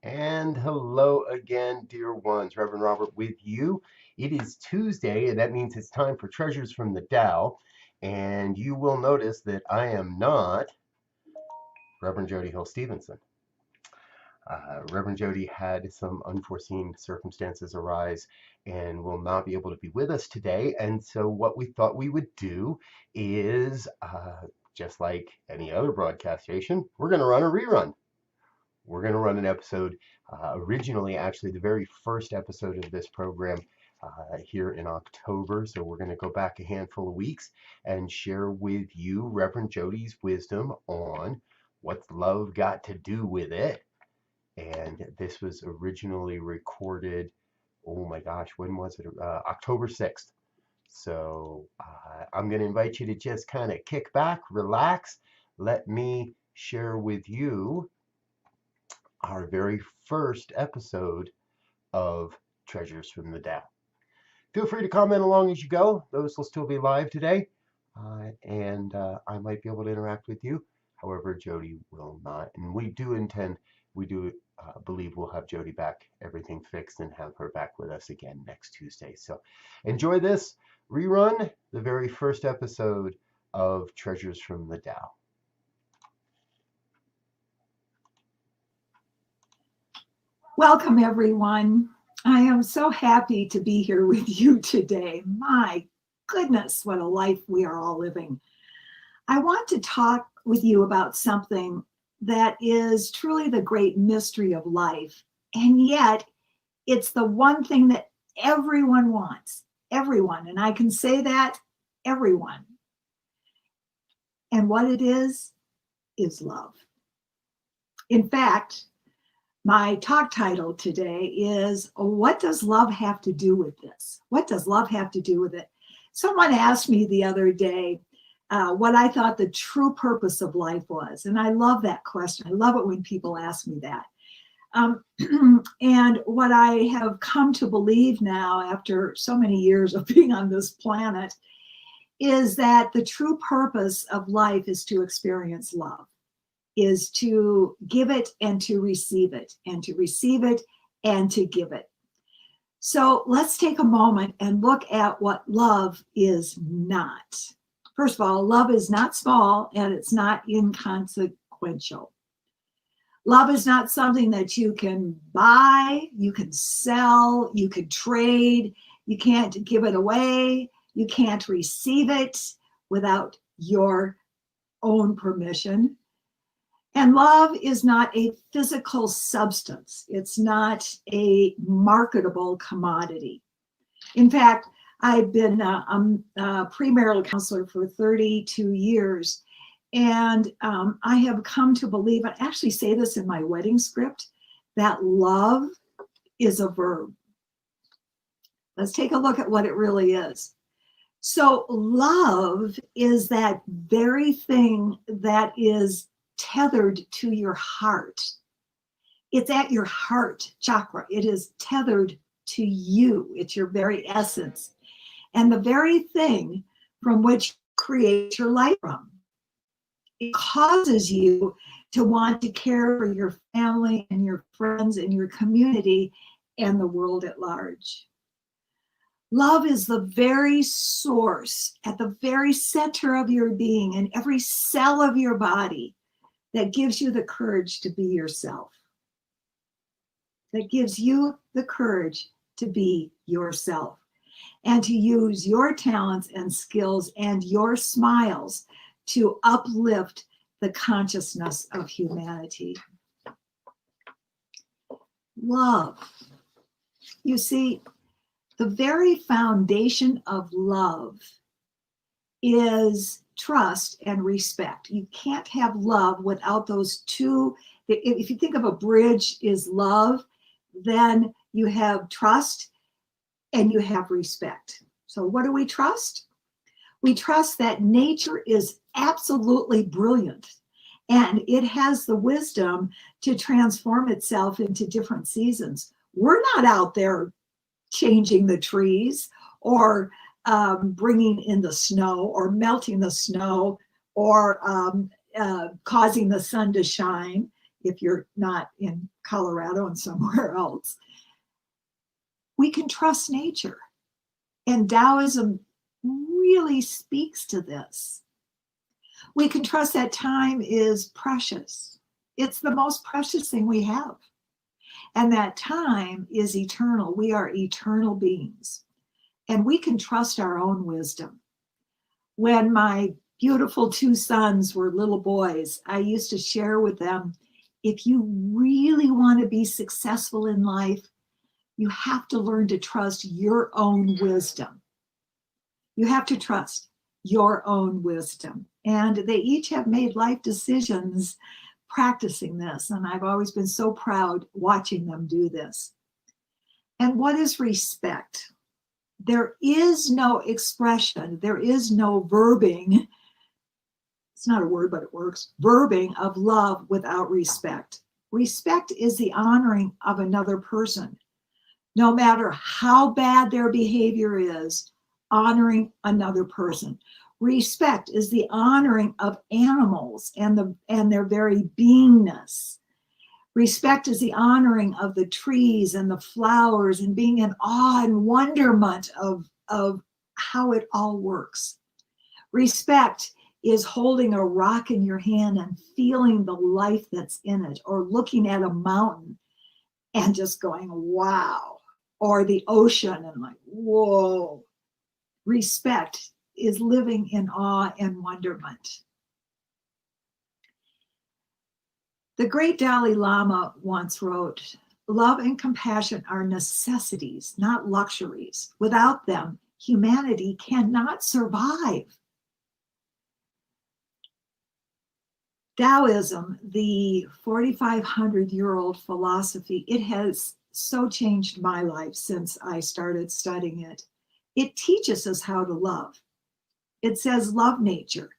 And hello again, dear ones. Reverend Robert with you. It is Tuesday, and that means it's time for Treasures from the Tao. And you will notice that I am not Reverend Jody Hill-Stevenson. Reverend Jody had some unforeseen circumstances arise and will not be able to be with us today. And so, what we thought we would do is just like any other broadcast station, we're going to run a rerun. We're going to run an episode, originally, actually, the very first episode of this program here in October. So we're going to go back a handful of weeks and share with you Reverend Jody's wisdom on what's love got to do with it. And this was originally recorded, oh my gosh, when was it? October 6th. So I'm going to invite you to just kind of kick back, relax. Let me share with you our very first episode of Treasures from the Tao. Feel free to comment along as you go. Those will still be live today, and I might be able to interact with you. However, Jody will not, and we do believe we'll have Jody back, everything fixed, and have her back with us again next Tuesday. So enjoy this rerun, the very first episode of Treasures from the Tao. Welcome, everyone. I am so happy to be here with you today. My goodness, what a life we are all living. I want to talk with you about something that is truly the great mystery of life. And yet, it's the one thing that everyone wants. Everyone. And I can say that, everyone. And what it is love. In fact, my talk title today is, what does love have to do with this? What does love have to do with it? Someone asked me the other day what I thought the true purpose of life was. And I love that question. I love it when people ask me that. And what I have come to believe now, after so many years of being on this planet, is that the true purpose of life is to experience love. Is to give it and to receive it, and to receive it and to give it. So let's take a moment and look at what love is not. First of all, love is not small and it's not inconsequential. Love is not something that you can buy, you can sell, you can trade, you can't give it away, you can't receive it without your own permission. And love is not a physical substance. It's not a marketable commodity. In fact, I've been a premarital counselor for 32 years. And I have come to believe, I actually say this in my wedding script, that love is a verb. Let's take a look at what it really is. So love is that very thing that is tethered to your heart. It's at your heart chakra. It is tethered to you. It's your very essence. And the very thing from which you create your life from. It causes you to want to care for your family and your friends and your community and the world at large. Love is the very source at the very center of your being and every cell of your body that gives you the courage to be yourself. That gives you the courage to be yourself and to use your talents and skills and your smiles to uplift the consciousness of humanity. Love. You see, the very foundation of love is trust and respect. You can't have love without those two. If you think of a bridge is love, then you have trust and you have respect. So what do we trust? We trust that nature is absolutely brilliant and it has the wisdom to transform itself into different seasons. We're not out there changing the trees or bringing in the snow or melting the snow or causing the sun to shine. if you're not in Colorado and somewhere else. We can trust nature. And Taoism really speaks to this. We can trust that time is precious. It's the most precious thing we have. And that time is eternal. We are eternal beings. And we can trust our own wisdom. When my beautiful two sons were little boys, I used to share with them, if you really want to be successful in life, you have to learn to trust your own wisdom. You have to trust your own wisdom. And they each have made life decisions practicing this. And I've always been so proud watching them do this. And what is respect? There is no expression, there is no verbing. It's not a word, but it works. Verbing of love without respect. Respect is the honoring of another person. No matter how bad their behavior is, honoring another person. Respect is the honoring of animals and their very beingness. Respect is the honoring of the trees and the flowers and being in awe and wonderment of how it all works. Respect is holding a rock in your hand and feeling the life that's in it, or looking at a mountain and just going, wow, or the ocean and like, whoa. Respect is living in awe and wonderment. The great Dalai Lama once wrote, love and compassion are necessities, not luxuries. Without them, humanity cannot survive. Taoism, the 4,500-year-old philosophy, it has so changed my life since I started studying it. It teaches us how to love. It says love nature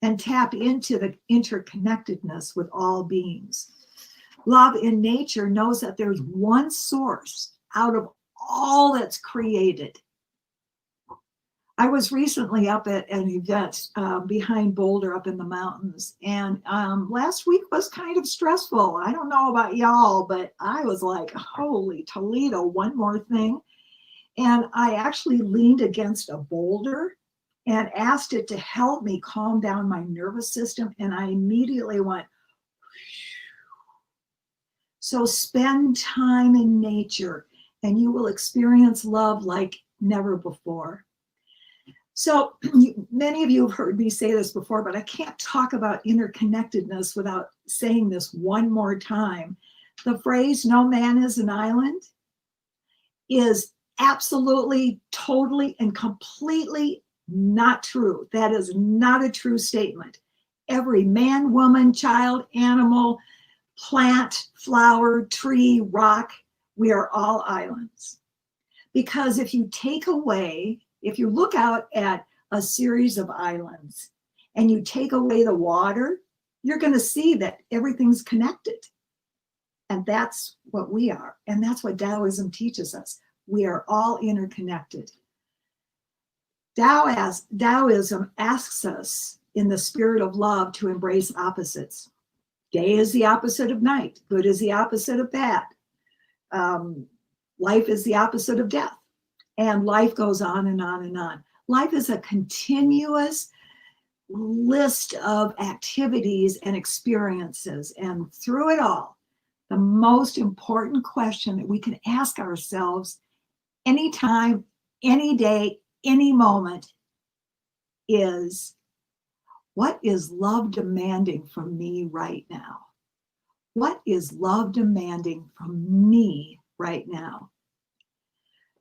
and tap into the interconnectedness with all beings. Love in nature knows that there's one source out of all that's created. I was recently up at an event behind Boulder up in the mountains, and last week was kind of stressful. I don't know about y'all, but I was like, holy Toledo, one more thing. And I actually leaned against a boulder and asked it to help me calm down my nervous system, and I immediately went. So spend time in nature and you will experience love like never before. So many of you have heard me say this before, but I can't talk about interconnectedness without saying this one more time. The phrase, no man is an island, is absolutely, totally, and completely not true. That is not a true statement. Every man, woman, child, animal, plant, flower, tree, rock, we are all islands. Because if you look out at a series of islands and you take away the water, you're going to see that everything's connected. And that's what we are. And that's what Taoism teaches us. We are all interconnected. Taoism asks us in the spirit of love to embrace opposites. Day is the opposite of night. Good is the opposite of bad. Life is the opposite of death. And life goes on and on and on. Life is a continuous list of activities and experiences. And through it all, the most important question that we can ask ourselves anytime, any day, any moment is, what is love demanding from me right now? What is love demanding from me right now?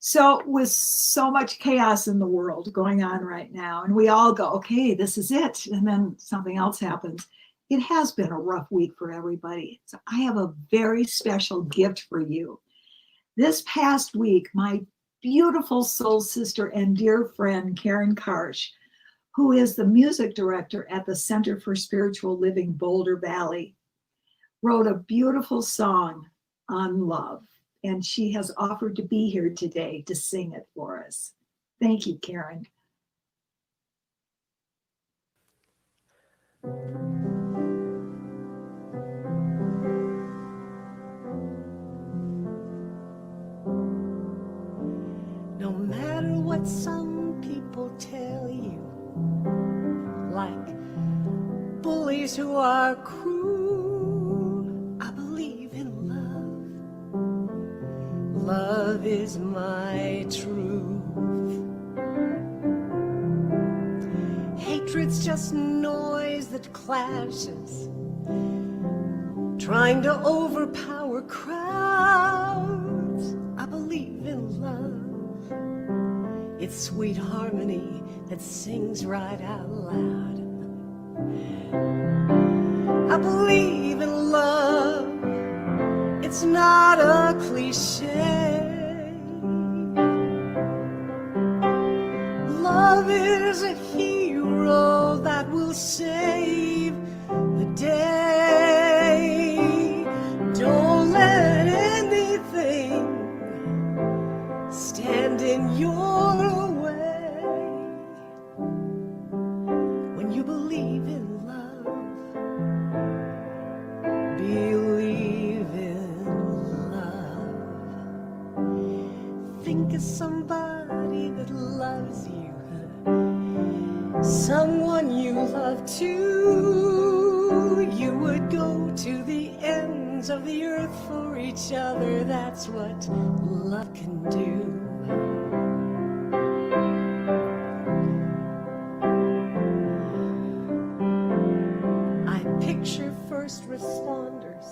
So with so much chaos in the world going on right now, and we all go, okay, this is it. And then something else happens. It has been a rough week for everybody. So I have a very special gift for you. This past week, my beautiful soul sister and dear friend, Karen Karsh, who is the music director at the Center for Spiritual Living, Boulder Valley, wrote a beautiful song on love. And she has offered to be here today to sing it for us. Thank you, Karen. what some people tell you, like bullies who are cruel. I believe in love. Love is my truth. Hatred's just noise that clashes, trying to overpower crowds. I believe in love. It's sweet harmony that sings right out loud. I believe in love. It's not a cliche. Love is a hero that will save the day. Don't let anything stand in your way. When you believe in love, believe in love. Think of somebody that loves you, someone you love too. You would go to the ends of the earth for each other. That's what love can do. I picture first responders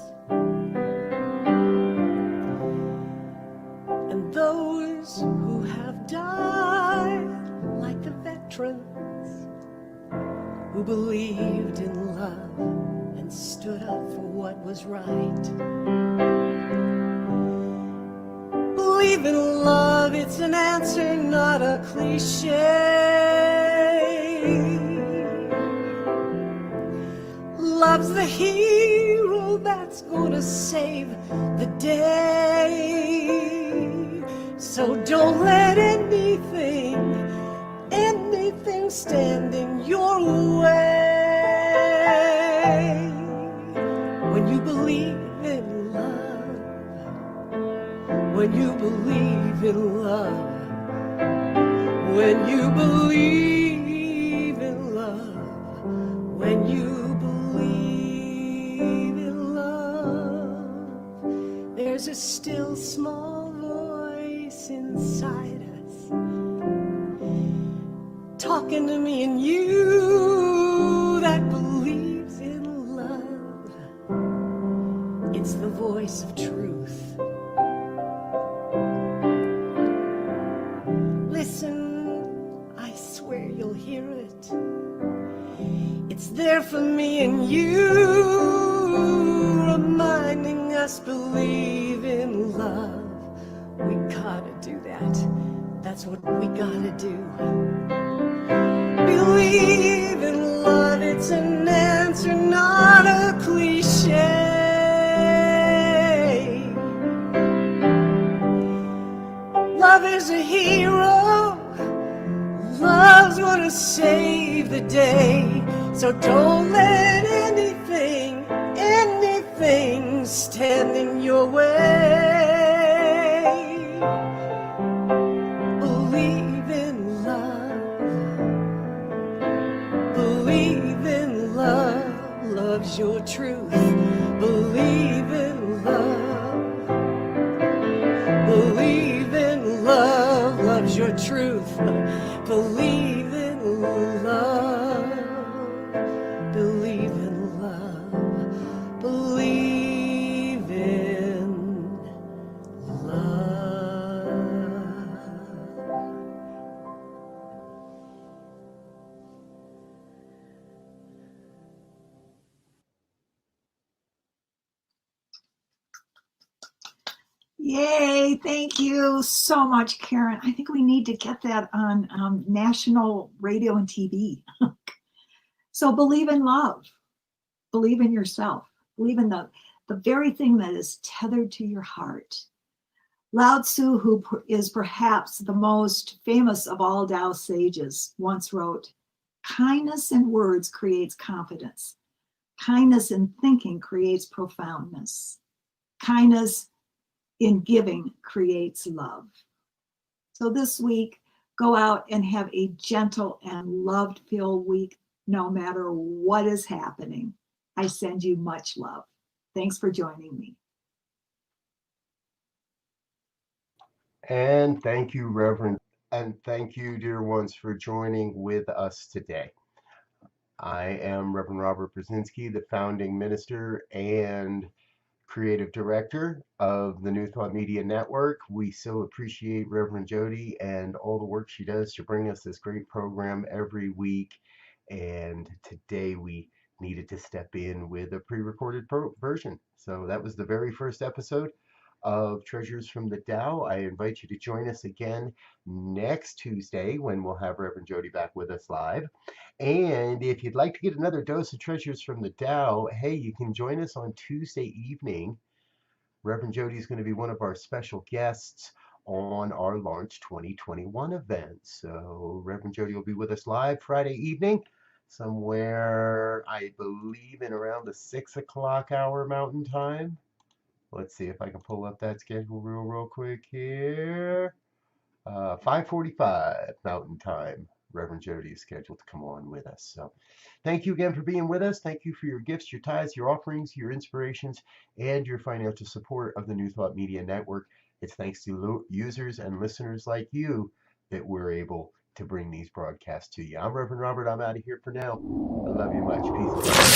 and those who have died, like the veterans who believed in love and stood up for what was right. Believe in love, it's an answer, not a cliche. Love's the hero that's gonna save the day. So don't let anything stand in your way. When you believe in love, when you believe in love, when you believe in love, when you believe in love, there's a still small voice inside us talking to me and you that believes in love. It's the voice of truth. Listen, I swear you'll hear it. It's there for me and you, reminding us believe in love. We gotta do that. That's what we gotta do. Believe in love, it's an answer, not a cliche. Love is a hero, love's gonna save the day. So don't let anything stand in your way. Believe in love. Believe in love, love's your truth. Believe in love. Believe in love, love's your truth. Believe in love. Believe in love. Believe in love. Yay, thank you so much, Karen. I think we need to get that on national radio and TV. So believe in love, believe in yourself, believe in the very thing that is tethered to your heart. Lao Tzu, who is perhaps the most famous of all Tao sages, once wrote, "Kindness in words creates confidence. Kindness in thinking creates profoundness. Kindness in giving creates love." So this week, Go out and have a gentle and love-filled week, no matter what is happening. I send you much love. Thanks for joining me. And thank you, Reverend. And thank you, dear ones, for joining with us today. I am Reverend Robert Brzezinski, the founding minister and creative director of the New Thought Media Network. We so appreciate Reverend Jody and all the work she does to bring us this great program every week. And today we needed to step in with a pre-recorded version. So that was the very first episode of Treasures from the Tao. I invite you to join us again next Tuesday when we'll have Reverend Jody back with us live. And if you'd like to get another dose of Treasures from the Tao, hey, you can join us on Tuesday evening. Reverend Jody is going to be one of our special guests on our Launch 2021 event. So Reverend Jody will be with us live Friday evening, somewhere, I believe, in around the 6 o'clock hour Mountain Time. Let's see if I can pull up that schedule real quick here. 5:45 Mountain Time. Reverend Jody is scheduled to come on with us. So thank you again for being with us. Thank you for your gifts, your tithes, your offerings, your inspirations, and your financial support of the New Thought Media Network. It's thanks to users and listeners like you that we're able to bring these broadcasts to you. I'm Reverend Robert. I'm out of here for now. I love you much. Peace.